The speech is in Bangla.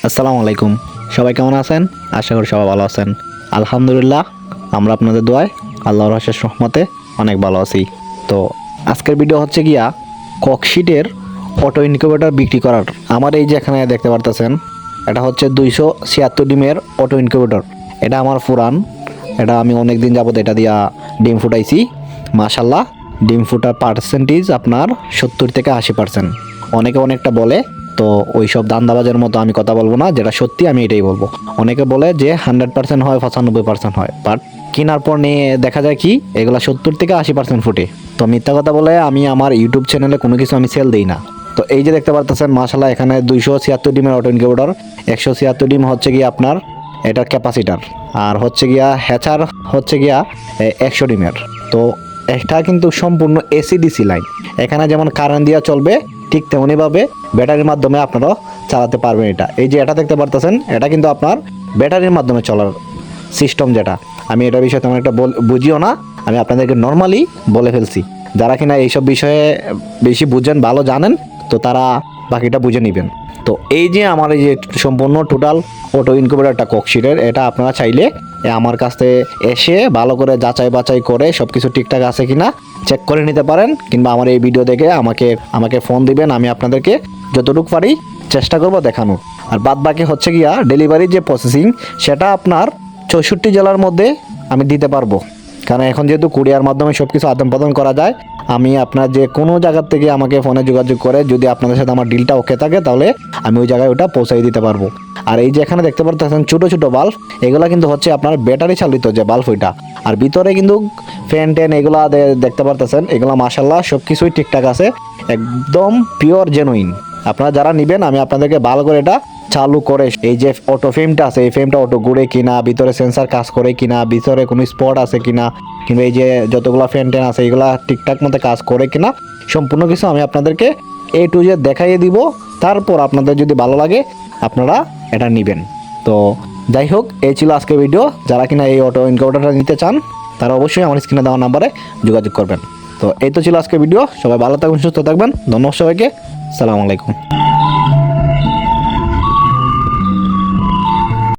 আসসালামু আলাইকুম। সবাই কেমন আছেন? আশা করি সবাই ভালো আছেন। আলহামদুলিল্লাহ, আমরা আপনাদের দোয়ায় আল্লাহর অশেষ রহমতে অনেক ভালো আছি। তো আজকের ভিডিও হচ্ছে গিয়া ককশিটের অটো ইনকিউবেটর বিক্রি করার। আমার এই যে এখানে দেখতে পারতেছেন, এটা হচ্ছে 276 ডিমের অটো ইনকিউবেটর। এটা আমার পুরান, এটা আমি অনেক দিন যাবত এটা দিয়া ডিম ফুটাইছি। মাশাল্লাহ, ডিম ফুটার পার্সেন্টেজ আপনার 70 থেকে 80%। অনেকে অনেকটা বলে, তো ওই সব দান্দাবাজের মতো আমি কথা বলবো না, যেটা সত্যি আমি এটাই বলবো। অনেকে বলে যে 100% হয়, 95% হয়, বাট কেনার পর নিয়ে দেখা যায় কি এগুলা 70 থেকে 80% ফুটে। তো মিথ্যা কথা বলে আমি আমার ইউটিউব চ্যানেলে কোনো কিছু আমি সেল দিই না। তো এই যে দেখতে পারতেছেন মাশাল্লাহ, এখানে 276 ডিমের অটো ইনকিউবেটর। 176 ডিম হচ্ছে গিয়ে আপনার এটার ক্যাপাসিটার, আর হচ্ছে গিয়া হ্যাচার হচ্ছে গিয়া 100 ডিমের। তো এটা কিন্তু সম্পূর্ণ এসি ডিসি লাইন। এখানে যেমন কারেন্ট দিয়া চলবে, ঠিক তেমনিভাবে ব্যাটারির মাধ্যমে আপনারাও চালাতে পারবেন। এই যে এটা দেখতে পারতেছেন, এটা কিন্তু আপনার ব্যাটারির মাধ্যমে চলার সিস্টেম। যেটা আমি এটা বিষয়ে তেমন একটা বুঝিও না, আমি আপনাদেরকে নর্মালি বলে ফেলছি। যারা কিনা এইসব বিষয়ে বেশি বুঝেন, ভালো জানেন, তো তারা বাকিটা বুঝে নেবেন। তো এই যে আমার এই যে সম্পূর্ণ টোটাল অটো ইনকিউবেটরটা ককশিটের, এটা আপনারা চাইলে আমার কাছে এসে ভালো করে যাচাই বাছাই করে সব কিছু ঠিকঠাক আছে কিনা চেক করে নিতে পারেন, কিংবা আমার এই ভিডিও দেখে আমাকে ফোন দিবেন। আমি আপনাদেরকে যতটুকু পারি চেষ্টা করব দেখানোর। আর বাদ বাকি হচ্ছে গিয়া ডেলিভারি যে প্রসেসিং, সেটা আপনার 64 জেলার মধ্যে আমি দিতে পারবো। কারণ এখন যেহেতু কুরিয়ার মাধ্যমে সব কিছু আদান প্রদান করা যায়, আমি আপনার যে কোনো জায়গার থেকে আমাকে ফোনে যোগাযোগ করে যদি আপনাদের সাথে আমার ডিলটা ওকে থাকে, তাহলে আমি ওই জায়গায় ওটা পৌঁছাই দিতে পারবো। আর এই যে এখানে দেখতে পাচ্ছেন ছোটো ছোটো বাল্ব, এগুলো কিন্তু হচ্ছে আপনার ব্যাটারি চালিত যে বাল্ব ওইটা। আর ভিতরে কিন্তু ফ্যান ট্যান এগুলো দেখতে পারতেছেন, এগুলো মাশাল্লাহ সব কিছুই ঠিকঠাক আছে, একদম পিওর জেনুইন। আপনারা যারা নেবেন, আমি আপনাদেরকে ভালো করে এটা চালু করে, এই যে অটো ফ্রেমটা আছে, এই ফ্রেমটা অটো ঘুরে কিনা, ভিতরে সেন্সার কাজ করে কিনা, ভিতরে কোনো স্পট আছে কিনা, কিংবা এই যে যতগুলো ফ্যান ট্যান আছে এগুলা ঠিকঠাক মতো কাজ করে কিনা, সম্পূর্ণ কিছু আমি আপনাদেরকে A to Z দেখাইয়ে দিব। তারপর আপনাদের যদি ভালো লাগে আপনারা এটা নেবেন। তো যাই হোক, এই ছিল আজকের ভিডিও। যারা কিনা এই অটো ইনকিউবেটরটা নিতে চান, তারা অবশ্যই আমার স্ক্রিনে দেওয়া নাম্বারে যোগাযোগ করবেন। তো এই তো ছিল আজকের ভিডিও। সবাই ভালো থাকবেন, সুস্থ থাকবেন। ধন্যবাদ সবাইকে। আসসালামু আলাইকুম।